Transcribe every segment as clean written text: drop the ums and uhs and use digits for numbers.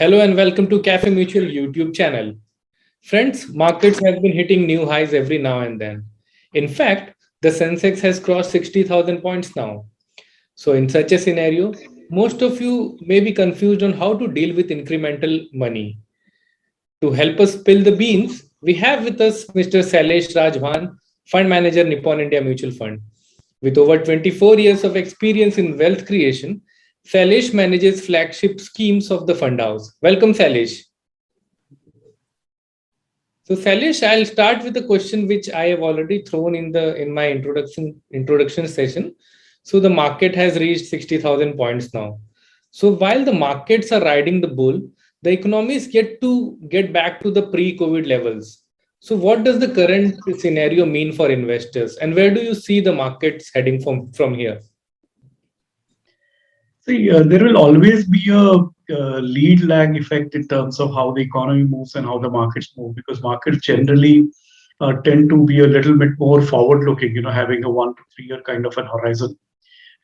Hello and welcome to Cafe Mutual YouTube channel. Friends, markets have been hitting new highs every now and then. In fact, the Sensex has crossed 60,000 points now. So in such a scenario, most of you may be confused on how to deal with incremental money. To help us spill the beans, we have with us Mr. Sailesh Raj Bhan, Fund Manager, Nippon India Mutual Fund. With over 24 years of experience in wealth creation, Sailesh manages flagship schemes of the fund house. Welcome, Sailesh. So, Sailesh, I'll start with a question which I have already thrown in my introduction session. So, the market has reached 60,000 points now. So, while the markets are riding the bull, the economy is yet to get back to the pre-COVID levels. So, what does the current scenario mean for investors, and where do you see the markets heading from here? See, there will always be a lead lag effect in terms of how the economy moves and how the markets move, because markets generally tend to be a little bit more forward looking, having a 1 to 3 year kind of an horizon,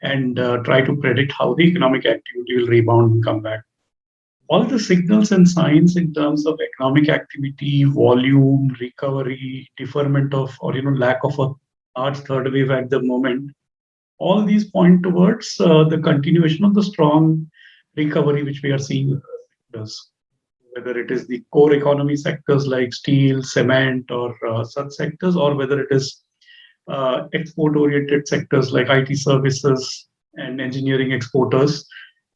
and try to predict how the economic activity will rebound and come back. All the signals and signs in terms of economic activity, volume, recovery, deferment of, or lack of a large third wave at the moment, all these point towards the continuation of the strong recovery which we are seeing, whether it is the core economy sectors like steel, cement, or such sectors, or whether it is export oriented sectors like IT services and engineering exporters,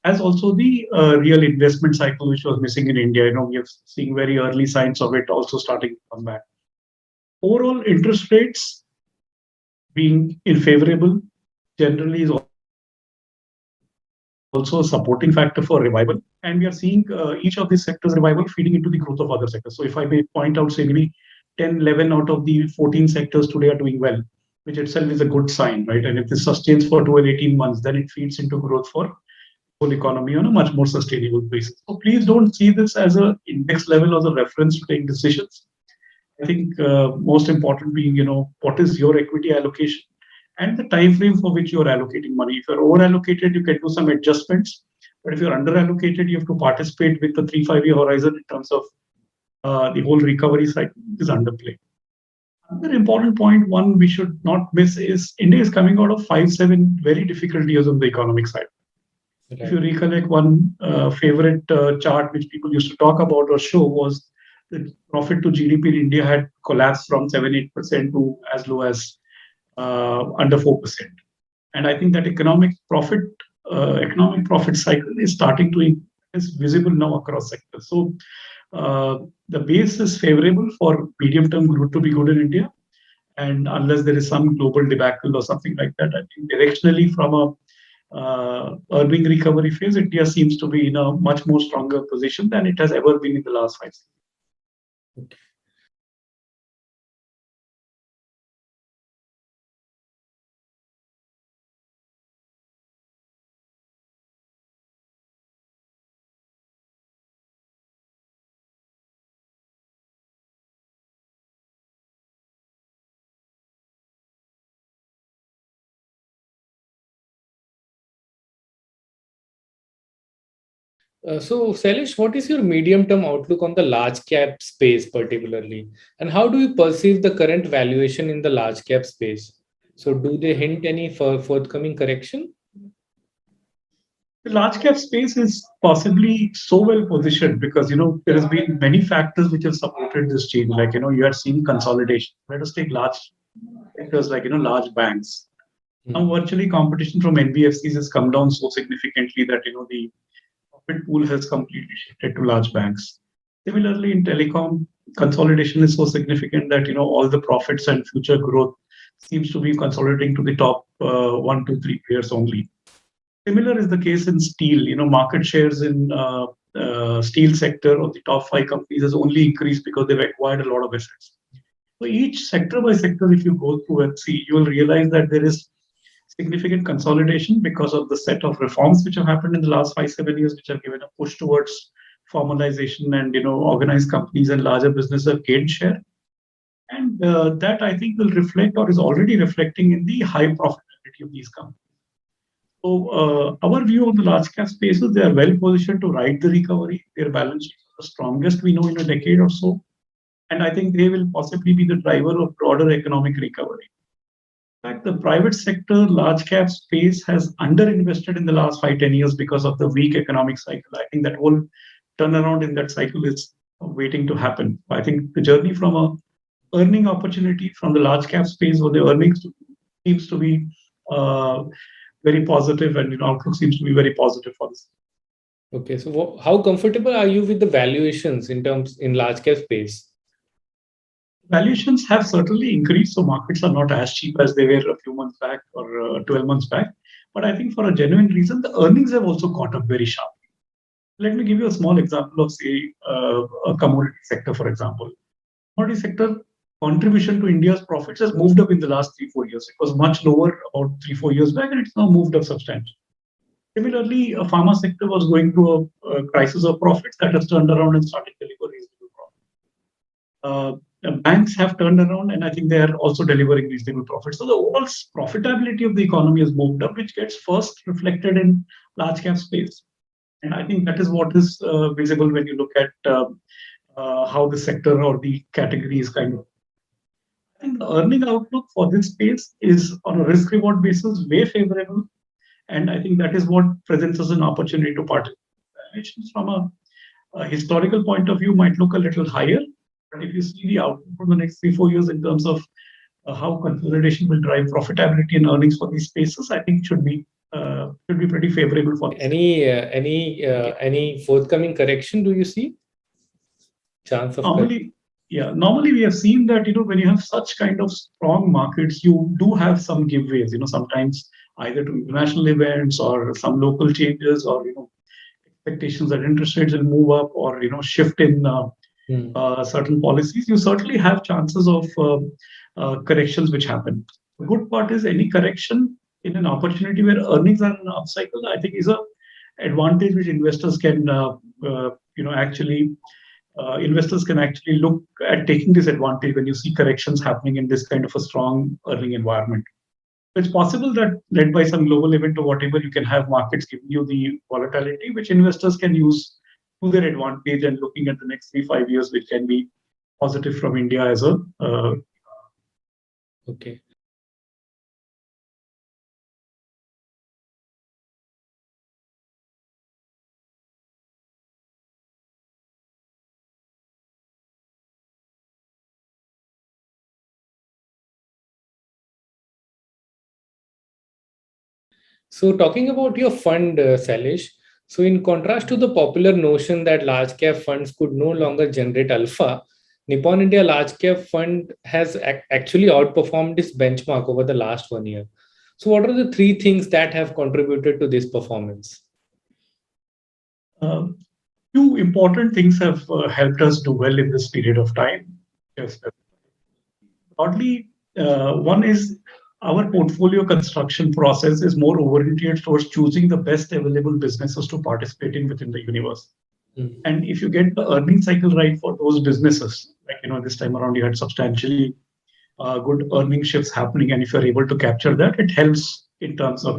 as also the real investment cycle which was missing in India. We are seeing very early signs of it also starting to come back. Overall interest rates being unfavorable generally is also a supporting factor for revival. And we are seeing each of these sectors revival feeding into the growth of other sectors. So if I may point out, say maybe 10, 11 out of the 14 sectors today are doing well, which itself is a good sign, right? And if this sustains for 12, 18 months, then it feeds into growth for whole economy on a much more sustainable basis. So please don't see this as an index level or a reference to take decisions. I think most important being, what is your equity allocation and the time frame for which you are allocating money. If you're over allocated, you can do some adjustments. But if you're under allocated, you have to participate with the 3-5 year horizon in terms of the whole recovery cycle is underplay. Another important point, one we should not miss, is India is coming out of 5-7 very difficult years on the economic side. Okay. If you recollect, one favorite chart which people used to talk about or show was the profit to GDP in India had collapsed from 7-8% to as low as under 4%. And I think that economic profit cycle is starting to is visible now across sectors. So the base is favorable for medium-term growth to be good in India. And unless there is some global debacle or something like that, I think directionally from a earning recovery phase, India seems to be in a much more stronger position than it has ever been in the last 5 years. Okay. So, Sailesh, what is your medium-term outlook on the large cap space particularly? And how do you perceive the current valuation in the large cap space? So, do they hint any forthcoming correction? The large cap space is possibly so well positioned because, there has been many factors which have supported this change. Like, you are seeing consolidation. Let us take large sectors like, large banks. Now, virtually competition from NBFCs has come down so significantly that, the profit pool has completely shifted to large banks. Similarly, in telecom, consolidation is so significant that, all the profits and future growth seems to be consolidating to the top 1, 2, 3 players only. Similar is the case in steel. Market shares in steel sector of the top 5 companies has only increased because they've acquired a lot of assets. So each sector by sector, if you go through and see, you will realize that there is significant consolidation because of the set of reforms which have happened in the last 5-7 years, which have given a push towards formalization, and organized companies and larger businesses have gained share. And that I think will reflect or is already reflecting in the high profitability of these companies. So our view on the large cap spaces, they are well positioned to ride the recovery. Their balance sheets are the strongest we know in a decade or so. And I think they will possibly be the driver of broader economic recovery. In fact, the private sector large cap space has underinvested in the last 5, 10 years because of the weak economic cycle. I think that whole turnaround in that cycle is waiting to happen. I think the journey from a earning opportunity from the large cap space where the earnings seems to be uh, very positive, and outlook seems to be very positive for this. Okay, so how comfortable are you with the valuations in large cap space? Valuations have certainly increased, so markets are not as cheap as they were a few months back or 12 months back. But I think for a genuine reason, the earnings have also caught up very sharply. Let me give you a small example of, say, a commodity sector, for example. Commodity sector contribution to India's profits has moved up in the last 3, 4 years. It was much lower about 3, 4 years back, and it's now moved up substantially. Similarly, a pharma sector was going through a crisis of profits that has turned around and started delivering reasonable profits. Banks have turned around, and I think they are also delivering reasonable profits. So the overall profitability of the economy has moved up, which gets first reflected in large cap space. And I think that is what is visible when you look at how the sector or the category is kind of. I think the earning outlook for this space is on a risk reward basis way favorable. And I think that is what presents us an opportunity to participate. Valuations from a historical point of view might look a little higher. But if you see the outlook for the next 3, 4 years in terms of how consolidation will drive profitability and earnings for these spaces, I think should be pretty favorable for this. Any forthcoming correction do you see? Chance of Normally, yeah, normally we have seen that when you have such kind of strong markets, you do have some giveaways. Sometimes either to international events or some local changes, or expectations that interest rates will move up, or shift in certain policies. You certainly have chances of corrections which happen. The good part is any correction in an opportunity where earnings are in an upcycle, I think is a advantage which investors can actually look at taking this advantage when you see corrections happening in this kind of a strong earning environment. It's possible that led by some global event or whatever, you can have markets giving you the volatility, which investors can use to their advantage and looking at the next 3, 5 years, which can be positive from India as a. Okay. So talking about your fund, Sailesh, so in contrast to the popular notion that large cap funds could no longer generate alpha, Nippon India Large Cap Fund has actually outperformed its benchmark over the last 1 year. So what are the three things that have contributed to this performance? Two important things have helped us do well in this period of time. Yes, broadly, one is our portfolio construction process is more oriented towards choosing the best available businesses to participate in within the universe. And if you get the earning cycle right for those businesses, like this time around you had substantially good earning shifts happening, and if you're able to capture that, it helps in terms of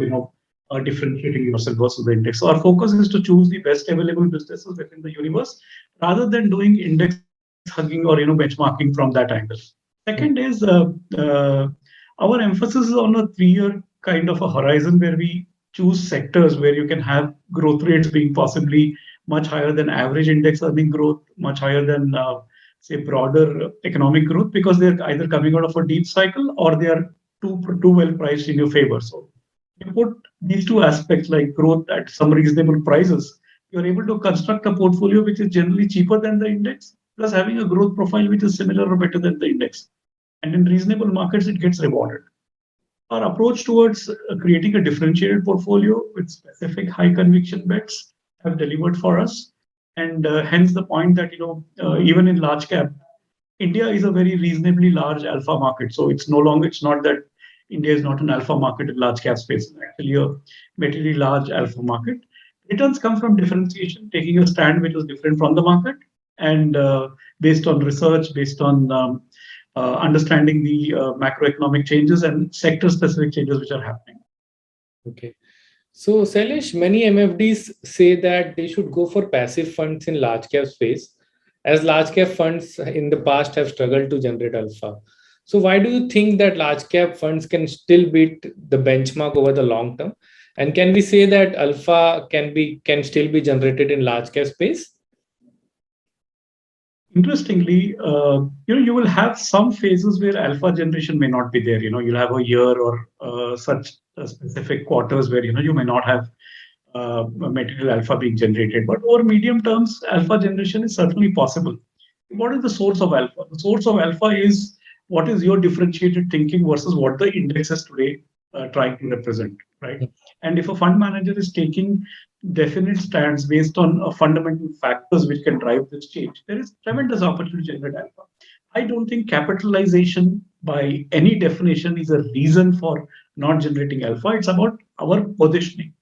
differentiating yourself versus the index. So our focus is to choose the best available businesses within the universe rather than doing index hugging or benchmarking from that angle. Second is our emphasis is on a 3 year kind of a horizon where we choose sectors where you can have growth rates being possibly much higher than average index earning growth, much higher than say broader economic growth, because they're either coming out of a deep cycle or they are too well priced in your favor. So you put these two aspects like growth at some reasonable prices, you're able to construct a portfolio which is generally cheaper than the index, plus having a growth profile which is similar or better than the index. And in reasonable markets, it gets rewarded. Our approach towards creating a differentiated portfolio with specific high conviction bets have delivered for us. And hence the point that, even in large cap, India is a very reasonably large alpha market. So it's not that India is not an alpha market in large cap space. It's actually a materially large alpha market. Returns come from differentiation, taking a stand which is different from the market, and based on research, based on understanding the macroeconomic changes and sector specific changes which are happening. Okay. So, Sailesh, many MFDs say that they should go for passive funds in large cap space, as large cap funds in the past have struggled to generate alpha. So, why do you think that large cap funds can still beat the benchmark over the long term? And can we say that alpha can still be generated in large cap space? Interestingly, you will have some phases where alpha generation may not be there. You'll have a year or such specific quarters where you may not have material alpha being generated. But over medium terms, alpha generation is certainly possible. What is the source of alpha? The source of alpha is what is your differentiated thinking versus what the index is today trying to represent, right? And if a fund manager is taking definite stands based on fundamental factors which can drive this change, there is tremendous opportunity to generate alpha. I don't think capitalization by any definition is a reason for not generating alpha. It's about our positioning.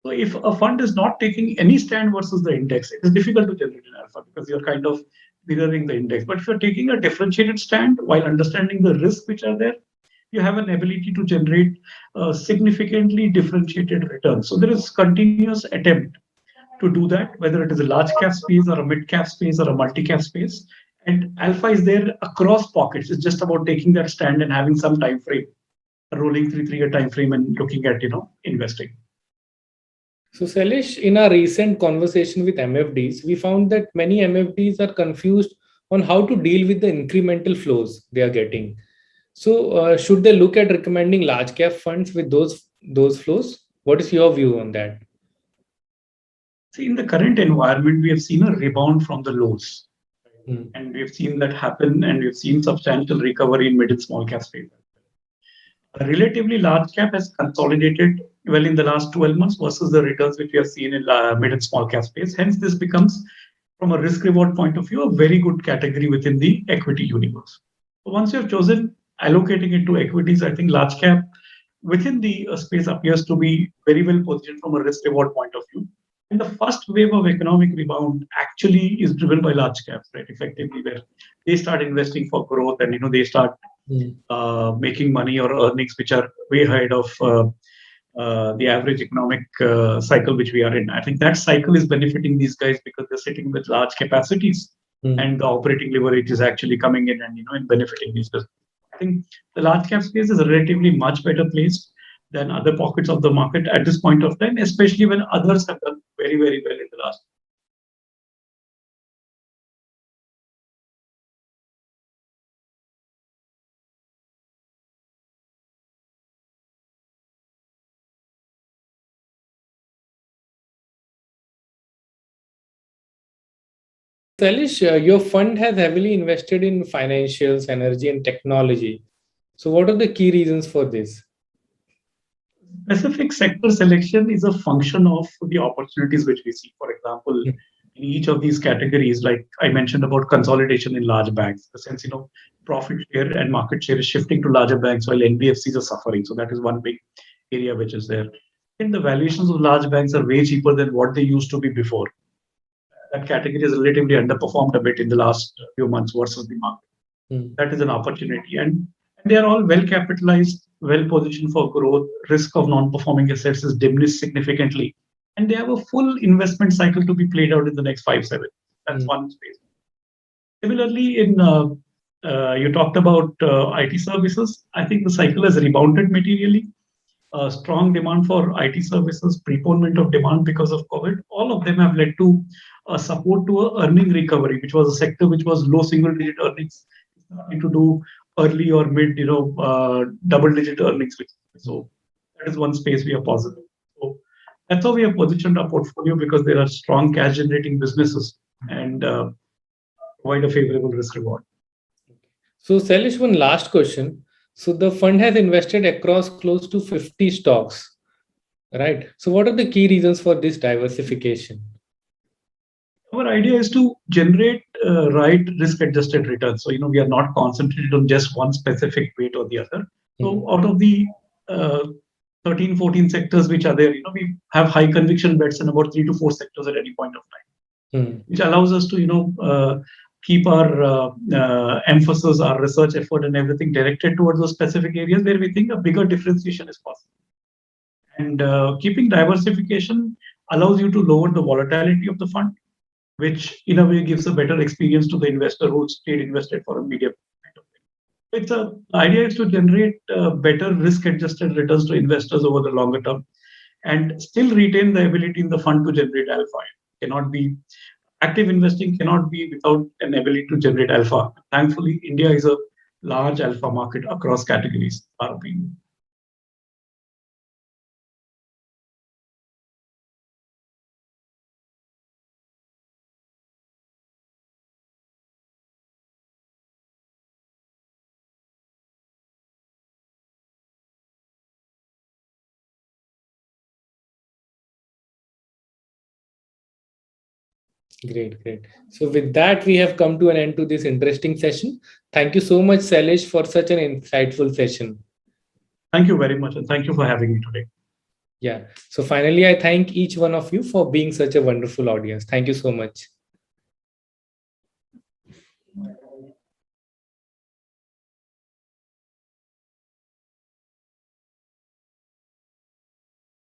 So if a fund is not taking any stand versus the index, it is difficult to generate an alpha because you're kind of mirroring the index. But if you're taking a differentiated stand while understanding the risks which are there, you have an ability to generate significantly differentiated returns. So there is continuous attempt to do that, whether it is a large cap space or a mid cap space or a multi cap space. And alpha is there across pockets. It's just about taking that stand and having some time frame, a rolling 3 year time frame, and looking at investing. So, Sailesh, in our recent conversation with MFDs, we found that many MFDs are confused on how to deal with the incremental flows they are getting. So, should they look at recommending large cap funds with those flows? What is your view on that? See, in the current environment, we have seen a rebound from the lows, Mm. and we've seen that happen, and we've seen substantial recovery in mid and small cap space. A relatively large cap has consolidated well in the last 12 months versus the returns which we have seen in mid and small cap space. Hence, this becomes, from a risk reward point of view, a very good category within the equity universe. So once you have chosen allocating into equities, I think large cap within the space appears to be very well positioned from a risk reward point of view. And the first wave of economic rebound actually is driven by large caps, right? Effectively, where they start investing for growth, and they start Mm. making money or earnings which are way ahead of the average economic cycle which we are in. I think that cycle is benefiting these guys because they're sitting with large capacities, Mm. and the operating leverage is actually coming in and benefiting these businesses. I think the large cap space is relatively much better placed than other pockets of the market at this point of time, especially when others have done very, very well in the last. Salish, your fund has heavily invested in financials, energy, and technology. So, what are the key reasons for this? Specific sector selection is a function of the opportunities which we see. For example, Mm. in each of these categories, like I mentioned about consolidation in large banks, the sense, profit share and market share is shifting to larger banks while NBFCs are suffering. So that is one big area which is there. And the valuations of large banks are way cheaper than what they used to be before. That category has relatively underperformed a bit in the last few months versus the market. Mm. That is an opportunity. And they are all well capitalized, well positioned for growth. Risk of non-performing assets is diminished significantly. And they have a full investment cycle to be played out in the next 5, 7. That's Mm. one space. Similarly, in you talked about IT services. I think the cycle has rebounded materially. Strong demand for IT services, preponement of demand because of COVID. All of them have led to support to a earning recovery, which was a sector which was low single-digit earnings, starting to do early or mid, double-digit earnings. So that is one space we are positive. So that's how we have positioned our portfolio because there are strong cash-generating businesses and provide a favorable risk reward. So, Salish, one last question. So, the fund has invested across close to 50 stocks, right? So, what are the key reasons for this diversification? Our idea is to generate right risk-adjusted returns. So, we are not concentrated on just one specific weight or the other. Mm. So, out of the 13, 14 sectors which are there, we have high conviction bets in about 3 to 4 sectors at any point of time, Mm. which allows us to, keep our emphasis, our research effort, and everything directed towards those specific areas where we think a bigger differentiation is possible. And keeping diversification allows you to lower the volatility of the fund, which in a way gives a better experience to the investor who stayed invested for a medium kind of thing. The idea is to generate better risk-adjusted returns to investors over the longer term, and still retain the ability in the fund to generate alpha. It cannot be active investing cannot be without an ability to generate alpha. Thankfully, India is a large alpha market across categories. Our opinion. Great, great. So with that, we have come to an end to this interesting session. Thank you so much, Sailesh, for such an insightful session. Thank you very much, and thank you for having me today. Yeah. So finally, I thank each one of you for being such a wonderful audience. Thank you so much.